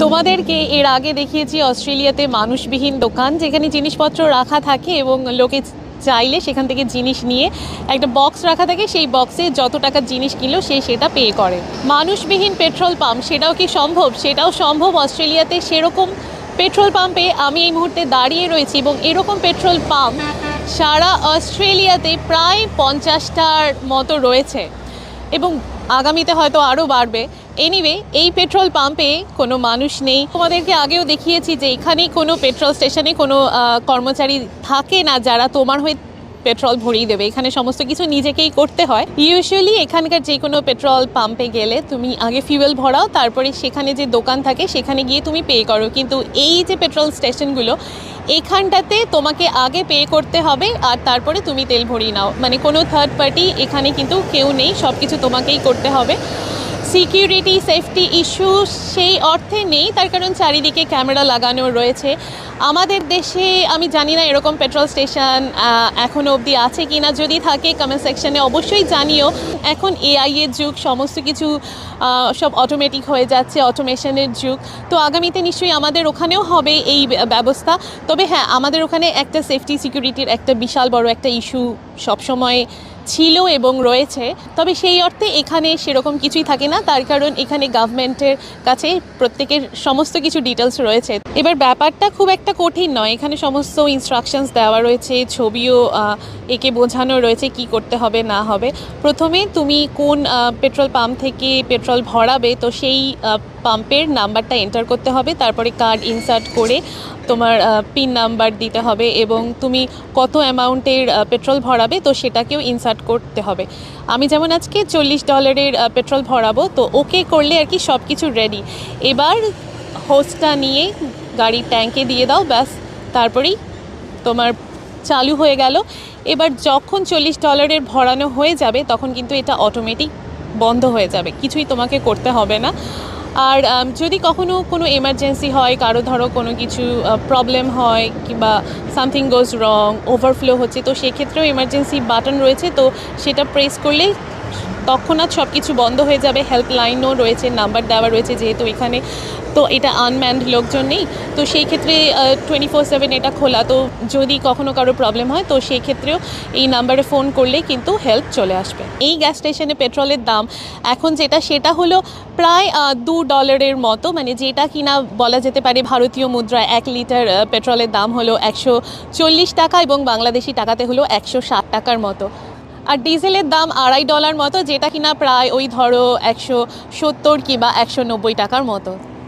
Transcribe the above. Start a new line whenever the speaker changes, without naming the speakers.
তোমাদেরকে এর আগে দেখিয়েছি অস্ট্রেলিয়াতে মানুষবিহীন দোকান, যেখানে জিনিসপত্র রাখা থাকে এবং লোকে চাইলে সেখান থেকে জিনিস নিয়ে একটা বক্স রাখা থাকে, সেই বক্সে যত টাকার জিনিস কিনলো সে সেটা পে করে। মানুষবিহীন পেট্রোল পাম্প, সেটাও কি সম্ভব? সেটাও সম্ভব অস্ট্রেলিয়াতে। সেরকম পেট্রোল পাম্পে আমি এই মুহূর্তে দাঁড়িয়ে রয়েছি এবং এরকম পেট্রোল পাম্প সারা অস্ট্রেলিয়াতে প্রায় 50টার মতো রয়েছে এবং আগামীতে হয়তো আরও বাড়বে। এনিওয়ে, এই পেট্রোল পাম্পে কোনো মানুষ নেই। তোমাদেরকে আগেও দেখিয়েছি যে এখানে কোনো পেট্রোল স্টেশনে কোনো কর্মচারী থাকে না যারা তোমার হয়ে পেট্রোল ভরিয়ে দেবে। এখানে সমস্ত কিছু নিজেকেই করতে হয়। ইউজুয়ালি এখানকার যে কোনো পেট্রোল পাম্পে গেলে তুমি আগে ফিউয়েল ভরাও, তারপরে সেখানে যে দোকান থাকে সেখানে গিয়ে তুমি পে করো। কিন্তু এই যে পেট্রোল স্টেশনগুলো, এখানটাতে তোমাকে আগে পে করতে হবে আর তারপরে তুমি তেল ভরিয়ে নাও। মানে কোনো থার্ড পার্টি এখানে কিন্তু কেউ নেই, সব কিছু তোমাকেই করতে হবে। সিকিউরিটি সেফটি ইস্যু সেই অর্থে নেই, তার কারণ চারিদিকে ক্যামেরা লাগানো রয়েছে। আমাদের দেশে আমি জানি না এরকম পেট্রোল স্টেশন এখনও অবধি আছে কি না। যদি থাকে কমেন্ট সেকশনে অবশ্যই জানিও। এখন এআই এর যুগ, সমস্ত কিছু সব অটোমেটিক হয়ে যাচ্ছে, অটোমেশনের যুগ। তো আগামীতে নিশ্চয়ই আমাদের ওখানেও হবে এই ব্যবস্থা। তবে হ্যাঁ, আমাদের ওখানে একটা সেফটি সিকিউরিটির একটা বিশাল বড় একটা ইস্যু সবসময় ছিল এবং রয়েছে। তবে সেই অর্থে এখানে সেরকম কিছুই থাকে না, তার কারণ এখানে গভর্নমেন্টের কাছে প্রত্যেকের সমস্ত কিছু ডিটেলস রয়েছে। এবার ব্যাপারটা খুব একটা কঠিন নয়, এখানে সমস্ত ইনস্ট্রাকশনস দেওয়া রয়েছে, ছবিও একে বোঝানো রয়েছে কি করতে হবে না হবে। প্রথমে তুমি কোন পেট্রোল পাম্প থেকে পেট্রোল ভরাবে, তো সেই পাম্পের নাম্বারটা এন্টার করতে হবে, তারপরে কার্ড ইনসার্ট করে তোমার পিন নাম্বার দিতে হবে এবং তুমি কত অ্যামাউন্টের পেট্রোল ভরাবে তো সেটাকেও ইনসার্ট করতে হবে। আমি যেমন আজকে $40 পেট্রোল ভরাবো, তো ওকে করলে আর কি সব কিছু রেডি। এবার হোসটা নিয়ে গাড়ির ট্যাঙ্কে দিয়ে দাও, ব্যাস তারপরেই তোমার চালু হয়ে গেল। এবার যখন $40 ভরানো হয়ে যাবে তখন কিন্তু এটা অটোমেটিক বন্ধ হয়ে যাবে, কিছুই তোমাকে করতে হবে না। আর যদি কখনো কোনো এমার্জেন্সি হয়, কারো ধরো কোনো কিছু প্রবলেম হয় কিংবা সামথিং গোজ রং, ওভারফ্লো হচ্ছে, তো সেক্ষেত্রেও এমার্জেন্সি বাটন রয়েছে, তো সেটা প্রেস করলেই তৎক্ষণাৎ সব কিছু বন্ধ হয়ে যাবে। হেল্পলাইনও রয়েছে, নাম্বার দেওয়া রয়েছে, যেহেতু এখানে তো এটা আনম্যানড লোকজন নেই, তো সেই ক্ষেত্রে 24/7 এটা খোলা। তো যদি কখনো কারো প্রবলেম হয় তো সেই ক্ষেত্রেও এই নাম্বারে ফোন করলেই কিন্তু হেল্প চলে আসবে। এই গ্যাস স্টেশনে পেট্রোলের দাম এখন সেটা হলো প্রায় $2 মতো, মানে যেটা কিনা বলা যেতে পারে ভারতীয় মুদ্রায় 1 লিটার পেট্রোলের দাম হলো 140 টাকা এবং বাংলাদেশি টাকাতে হলো 160 টাকার মতো। আর ডিজেলের দাম $2.5 মতো, যেটা কিনা প্রায় ওই ধরো 170 কিংবা 190 টাকার মতো।